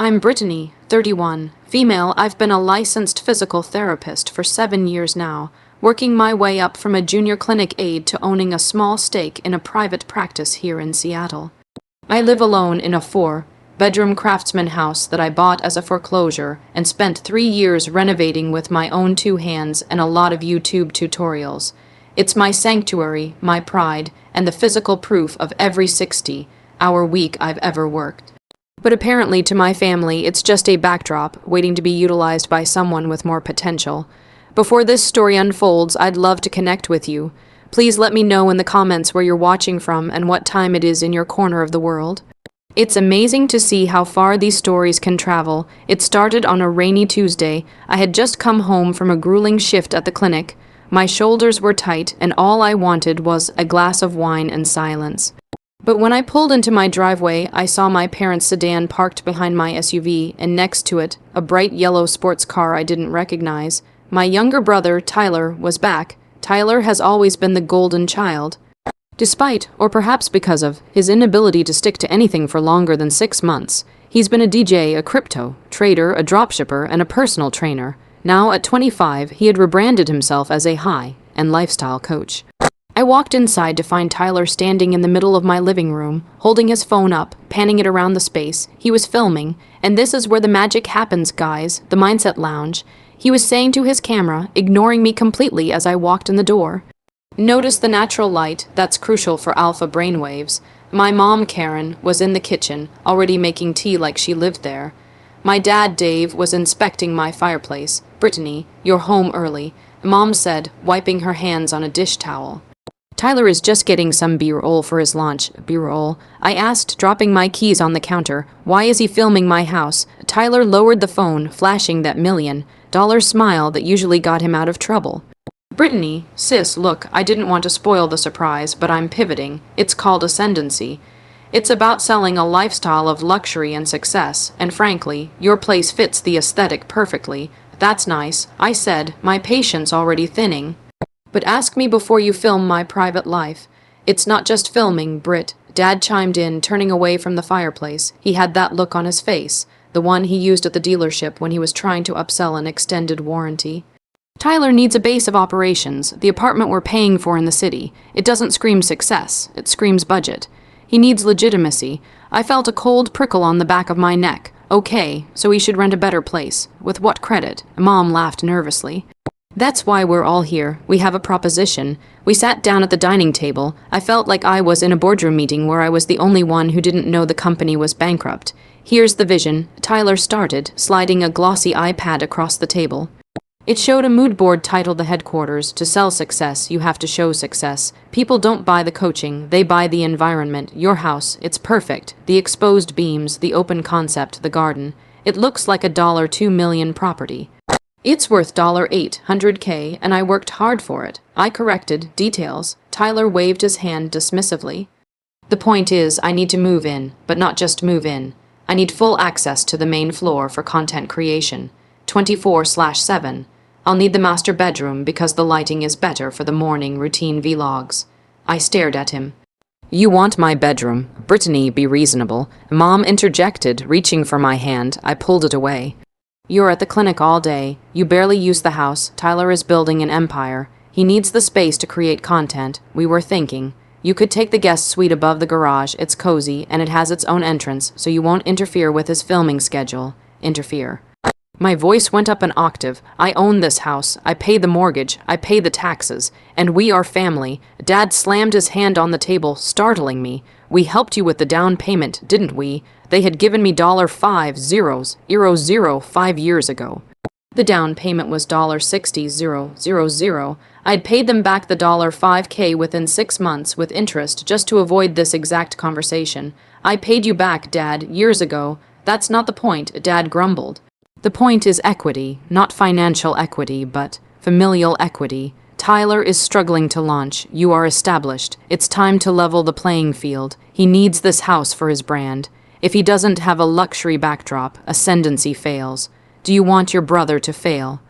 I'm Brittany, 31, female. I've been a licensed physical therapist for 7 years now, working my way up from a junior clinic aide to owning a small stake in a private practice here in Seattle. I live alone in a 4-bedroom craftsman house that I bought as a foreclosure and spent 3 years renovating with my own 2 hands and a lot of YouTube tutorials. It's my sanctuary, my pride, and the physical proof of every 60-hour week I've ever worked. But apparently to my family, it's just a backdrop waiting to be utilized by someone with more potential. Before this story unfolds, I'd love to connect with you. Please let me know in the comments where you're watching from and what time it is in your corner of the world. It's amazing to see how far these stories can travel. It started on a rainy Tuesday. I had just come home from a grueling shift at the clinic. My shoulders were tight, and all I wanted was a glass of wine and silence. But when I pulled into my driveway, I saw my parents' sedan parked behind my SUV, and next to it, a bright yellow sports car I didn't recognize. My younger brother, Tyler, was back. Tyler has always been the golden child. Despite, or perhaps because of, his inability to stick to anything for longer than 6 months, he's been a DJ, a crypto, trader, a dropshipper, and a personal trainer. Now, at 25, he had rebranded himself as a high-end lifestyle coach. I walked inside to find Tyler standing in the middle of my living room, holding his phone up, panning it around the space. He was filming, and this is where the magic happens, guys, the Mindset Lounge. He was saying to his camera, ignoring me completely as I walked in the door. Notice the natural light, that's crucial for alpha brainwaves. My mom, Karen, was in the kitchen, already making tea like she lived there. My dad, Dave, was inspecting my fireplace. Brittany, you're home early, Mom said, wiping her hands on a dish towel. Tyler is just getting some B-roll for his lunch. B-roll? I asked, dropping my keys on the counter. Why is he filming my house? Tyler lowered the phone, flashing that $1,000,000 smile that usually got him out of trouble. Brittany, sis, look, I didn't want to spoil the surprise, but I'm pivoting. It's called ascendancy. It's about selling a lifestyle of luxury and success, and frankly, your place fits the aesthetic perfectly. That's nice, I said, my patience already thinning. But ask me before you film my private life. It's not just filming, Britt. Dad chimed in, turning away from the fireplace. He had that look on his face, the one he used at the dealership when he was trying to upsell an extended warranty. Tyler needs a base of operations, the apartment we're paying for in the city. It doesn't scream success, it screams budget. He needs legitimacy. I felt a cold prickle on the back of my neck. Okay, so he should rent a better place. With what credit? Mom laughed nervously. That's why we're all here. We have a proposition. We sat down at the dining table. I felt like I was in a boardroom meeting where I was the only one who didn't know the company was bankrupt. Here's the vision. Tyler started, sliding a glossy iPad across the table. It showed a mood board titled The Headquarters. To sell success, you have to show success. People don't buy the coaching, they buy the environment. Your house, it's perfect. The exposed beams, the open concept, the garden. It looks like a $2 million property. It's worth $800K, and I worked hard for it. I corrected details. Tyler waved his hand dismissively. The point is, I need to move in, but not just move in. I need full access to the main floor for content creation. 24/7. I'll need the master bedroom because the lighting is better for the morning routine vlogs. I stared at him. You want my bedroom. Brittany, be reasonable. Mom interjected, reaching for my hand. I pulled it away. You're at the clinic all day. You barely use the house. Tyler is building an empire. He needs the space to create content. We were thinking. You could take the guest suite above the garage. It's cozy, and it has its own entrance, so you won't interfere with his filming schedule. Interfere. My voice went up an octave. I own this house. I pay the mortgage. I pay the taxes. And we are family. Dad slammed his hand on the table, startling me. We helped you with the down payment, didn't we? They had given me $5,000 5 years ago. The down payment was $60,000. I'd paid them back the $5K within 6 months with interest just to avoid this exact conversation. I paid you back, Dad, years ago. That's not the point, Dad grumbled. The point is equity, not financial equity, but familial equity. Tyler is struggling to launch. You are established. It's time to level the playing field. He needs this house for his brand. If he doesn't have a luxury backdrop, ascendancy fails. Do you want your brother to fail?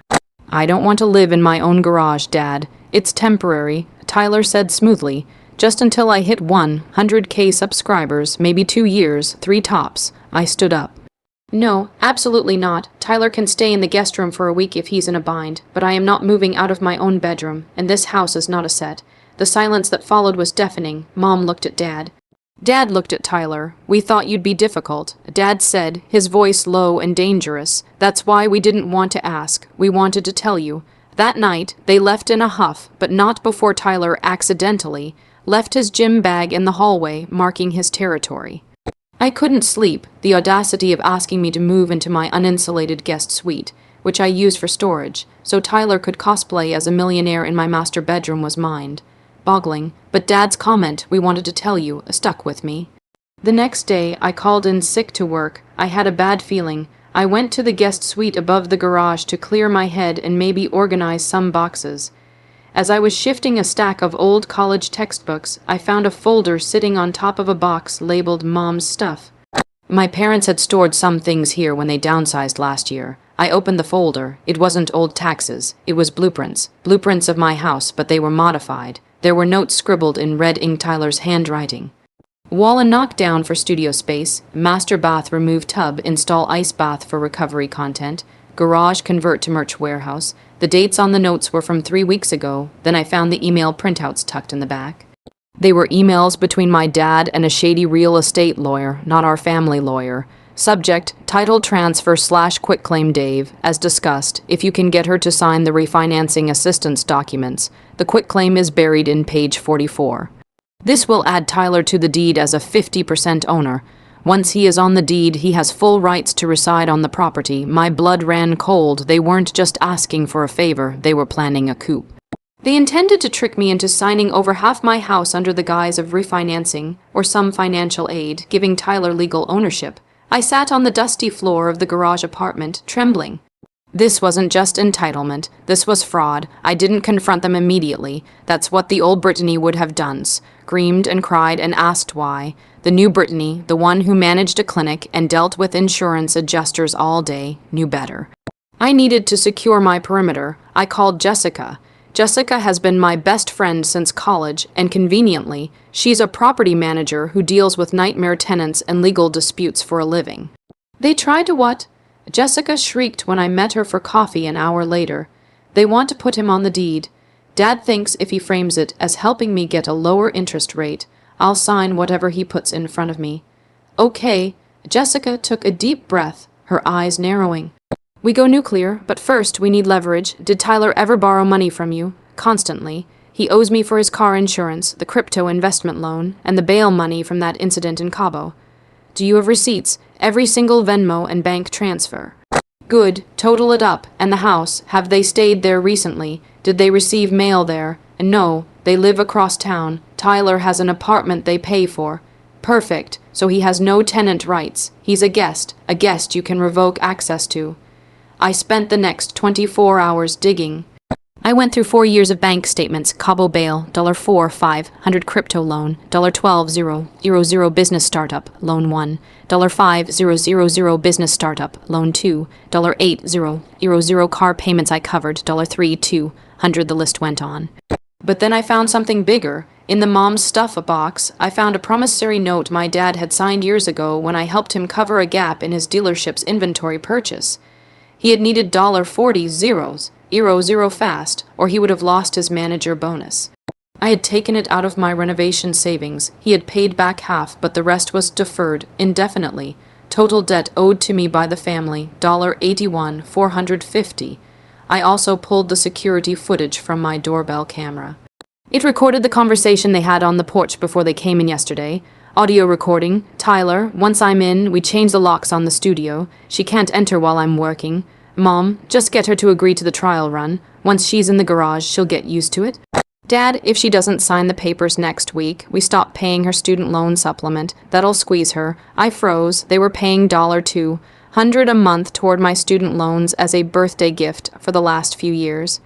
I don't want to live in my own garage, Dad. It's temporary, Tyler said smoothly. Just until I hit 100K subscribers, maybe 2 years, 3 tops. I stood up. No, absolutely not. Tyler can stay in the guest room for a week if he's in a bind, but I am not moving out of my own bedroom, and this house is not a set. The silence that followed was deafening. Mom looked at Dad. Dad looked at Tyler. We thought you'd be difficult. Dad said, his voice low and dangerous. That's why we didn't want to ask. We wanted to tell you. That night, they left in a huff, but not before Tyler accidentally left his gym bag in the hallway, marking his territory. I couldn't sleep. The audacity of asking me to move into my uninsulated guest suite, which I use for storage, so Tyler could cosplay as a millionaire in my master bedroom was mind-boggling, but Dad's comment, we wanted to tell you, stuck with me. The next day, I called in sick to work. I had a bad feeling. I went to the guest suite above the garage to clear my head and maybe organize some boxes. As I was shifting a stack of old college textbooks, I found a folder sitting on top of a box labeled Mom's Stuff. My parents had stored some things here when they downsized last year. I opened the folder. It wasn't old taxes. It was blueprints. Blueprints of my house, but they were modified. There were notes scribbled in red ink Tyler's handwriting. Wall and knockdown for studio space. Master bath remove tub. Install ice bath for recovery content. Garage convert to merch warehouse. The dates on the notes were from 3 weeks ago. Then I found the email printouts tucked in the back. They were emails between my dad and a shady real estate lawyer, not our family lawyer. Subject, title transfer / quitclaim Dave. As discussed, if you can get her to sign the refinancing assistance documents. The quitclaim is buried in page 44. This will add Tyler to the deed as a 50% owner. Once he is on the deed, he has full rights to reside on the property. My blood ran cold. They weren't just asking for a favor, they were planning a coup. They intended to trick me into signing over half my house under the guise of refinancing, or some financial aid, giving Tyler legal ownership. I sat on the dusty floor of the garage apartment, trembling. This wasn't just entitlement. This was fraud. I didn't confront them immediately. That's what the old Brittany would have done. Screamed and cried and asked why. The new Brittany, the one who managed a clinic and dealt with insurance adjusters all day, knew better. I needed to secure my perimeter. I called Jessica. Jessica has been my best friend since college, and conveniently, she's a property manager who deals with nightmare tenants and legal disputes for a living. They tried to what? Jessica shrieked when I met her for coffee an hour later. They want to put him on the deed. Dad thinks if he frames it as helping me get a lower interest rate, I'll sign whatever he puts in front of me. Okay. Jessica took a deep breath, her eyes narrowing. We go nuclear, but first we need leverage. Did Tyler ever borrow money from you? Constantly. He owes me for his car insurance, the crypto investment loan, and the bail money from that incident in Cabo. Do you have receipts? Every single Venmo and bank transfer. Good. Total it up. And the house. Have they stayed there recently? Did they receive mail there? And no, they live across town. Tyler has an apartment they pay for. Perfect. So he has no tenant rights. He's a guest you can revoke access to. I spent the next 24 hours digging. I went through 4 years of bank statements, Cabo bail, $4,500 crypto loan, $12,000 business startup, loan 1, $5,000 business startup, loan 2, $8,000 car payments I covered, $3,200 the list went on. But then I found something bigger. In the Mom's Stuff box, I found a promissory note my dad had signed years ago when I helped him cover a gap in his dealership's inventory purchase. He had needed $40 zeros. Zero fast, or he would have lost his manager bonus. I had taken it out of my renovation savings. He had paid back half, but the rest was deferred indefinitely. Total debt owed to me by the family, $81,450. I also pulled the security footage from my doorbell camera. It recorded the conversation they had on the porch before they came in yesterday. Audio recording. Tyler, once I'm in, we change the locks on the studio. She can't enter while I'm working. Mom, just get her to agree to the trial run. Once she's in the garage, she'll get used to it. Dad, if she doesn't sign the papers next week, we stop paying her student loan supplement. That'll squeeze her. I froze. They were paying $200 a month toward my student loans as a birthday gift for the last few years.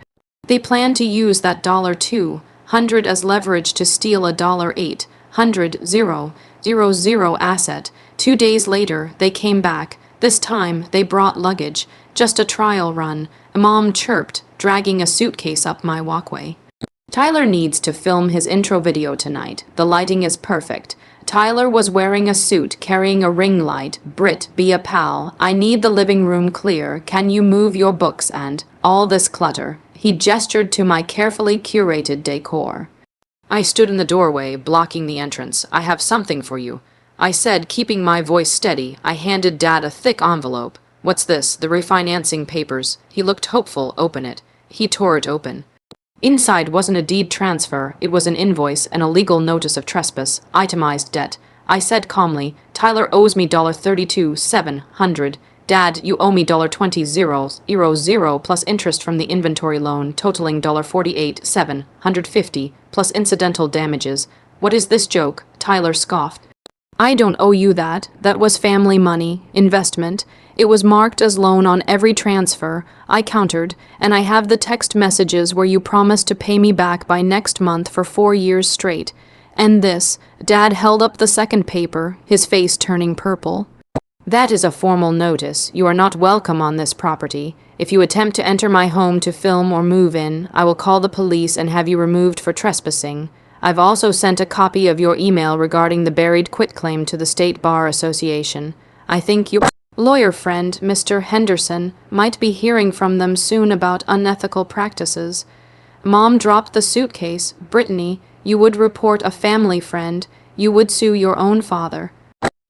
They plan to use that $200 as leverage to steal a $800,000 asset. 2 days later, they came back. This time, they brought luggage. Just a trial run. Mom chirped, dragging a suitcase up my walkway. Tyler needs to film his intro video tonight. The lighting is perfect. Tyler was wearing a suit, carrying a ring light. Britt, be a pal. I need the living room clear. Can you move your books and all this clutter? He gestured to my carefully curated decor. I stood in the doorway, blocking the entrance. I have something for you, I said, keeping my voice steady. I handed Dad a thick envelope. What's this? The refinancing papers. He looked hopeful. Open it. He tore it open. Inside wasn't a deed transfer, it was an invoice and a legal notice of trespass, itemized debt. I said calmly, Tyler owes me $32,700. Dad, you owe me $20,000 plus interest from the inventory loan, totaling $48,750 plus incidental damages. What is this joke? Tyler scoffed. I don't owe you that. That was family money, investment. It was marked as loan on every transfer, I countered, and I have the text messages where you promised to pay me back by next month for 4 years straight. And this, Dad held up the second paper, his face turning purple. That is a formal notice. You are not welcome on this property. If you attempt to enter my home to film or move in, I will call the police and have you removed for trespassing. I've also sent a copy of your email regarding the buried quitclaim to the State Bar Association. I think your lawyer friend, Mr. Henderson, might be hearing from them soon about unethical practices. Mom dropped the suitcase. Brittany, you would report a family friend. You would sue your own father.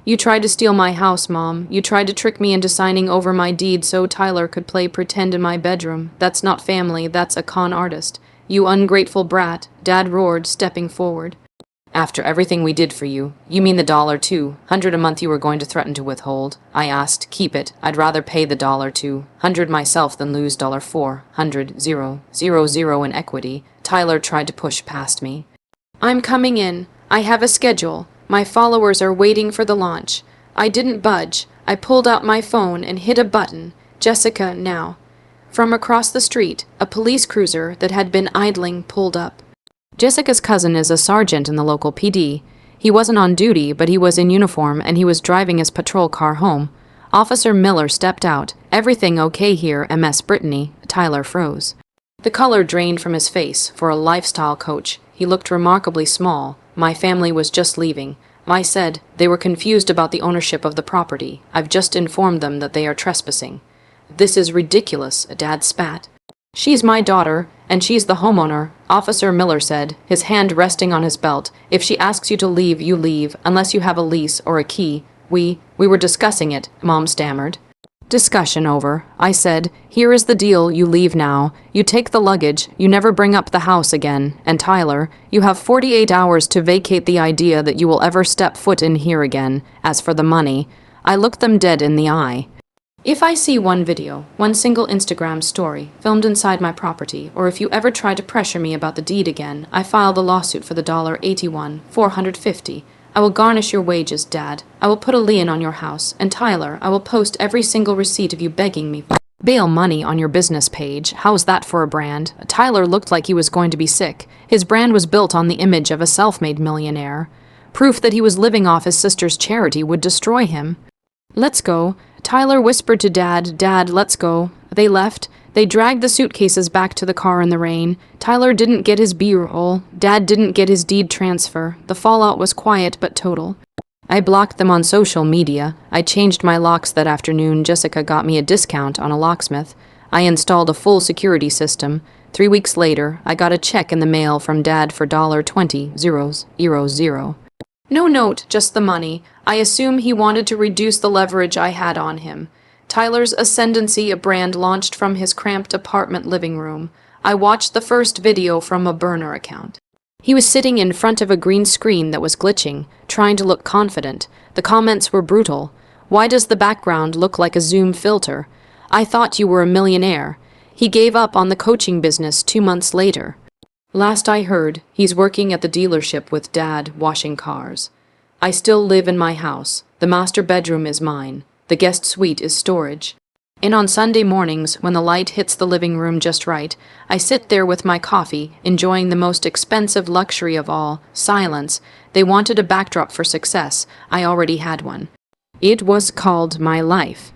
You tried to steal my house, Mom. You tried to trick me into signing over my deed so Tyler could play pretend in my bedroom. That's not family, that's a con artist. You ungrateful brat, Dad roared, stepping forward. After everything we did for you, you mean the $200 a month you were going to threaten to withhold? I asked. Keep it. I'd rather pay the $200 myself than lose $400,000 in equity. Tyler tried to push past me. I'm coming in. I have a schedule. My followers are waiting for the launch. I didn't budge. I pulled out my phone and hit a button. Jessica, now. From across the street, a police cruiser that had been idling pulled up. Jessica's cousin is a sergeant in the local PD. He wasn't on duty, but he was in uniform and he was driving his patrol car home. Officer Miller stepped out. Everything okay here, MS Brittany? Tyler froze. The color drained from his face. For a lifestyle coach, he looked remarkably small. My family was just leaving. I said, they were confused about the ownership of the property. I've just informed them that they are trespassing. This is ridiculous, Dad spat. She's my daughter, and she's the homeowner, Officer Miller said, his hand resting on his belt. If she asks you to leave, you leave, unless you have a lease or a key. We were discussing it, Mom stammered. Discussion over, I said. Here is the deal, you leave now. You take the luggage, you never bring up the house again. And Tyler, you have 48 hours to vacate the idea that you will ever step foot in here again. As for the money, I looked them dead in the eye. If I see one video, one single Instagram story, filmed inside my property, or if you ever try to pressure me about the deed again, I file the lawsuit for the $81,450. I will garnish your wages, Dad. I will put a lien on your house, and Tyler, I will post every single receipt of you begging me for bail money on your business page. How's that for a brand? Tyler looked like he was going to be sick. His brand was built on the image of a self-made millionaire. Proof that he was living off his sister's charity would destroy him. Let's go. Tyler whispered to Dad, Dad, let's go. They left. They dragged the suitcases back to the car in the rain. Tyler didn't get his B-roll. Dad didn't get his deed transfer. The fallout was quiet but total. I blocked them on social media. I changed my locks that afternoon. Jessica got me a discount on a locksmith. I installed a full security system. 3 weeks later, I got a check in the mail from Dad for $20,000. No note, just the money. I assume he wanted to reduce the leverage I had on him. Tyler's Ascendancy, a brand launched from his cramped apartment living room. I watched the first video from a burner account. He was sitting in front of a green screen that was glitching, trying to look confident. The comments were brutal. Why does the background look like a Zoom filter? I thought you were a millionaire. He gave up on the coaching business 2 months later. Last I heard, he's working at the dealership with Dad, washing cars. I still live in my house. The master bedroom is mine. The guest suite is storage. And on Sunday mornings, when the light hits the living room just right, I sit there with my coffee, enjoying the most expensive luxury of all, silence. They wanted a backdrop for success. I already had one. It was called my life.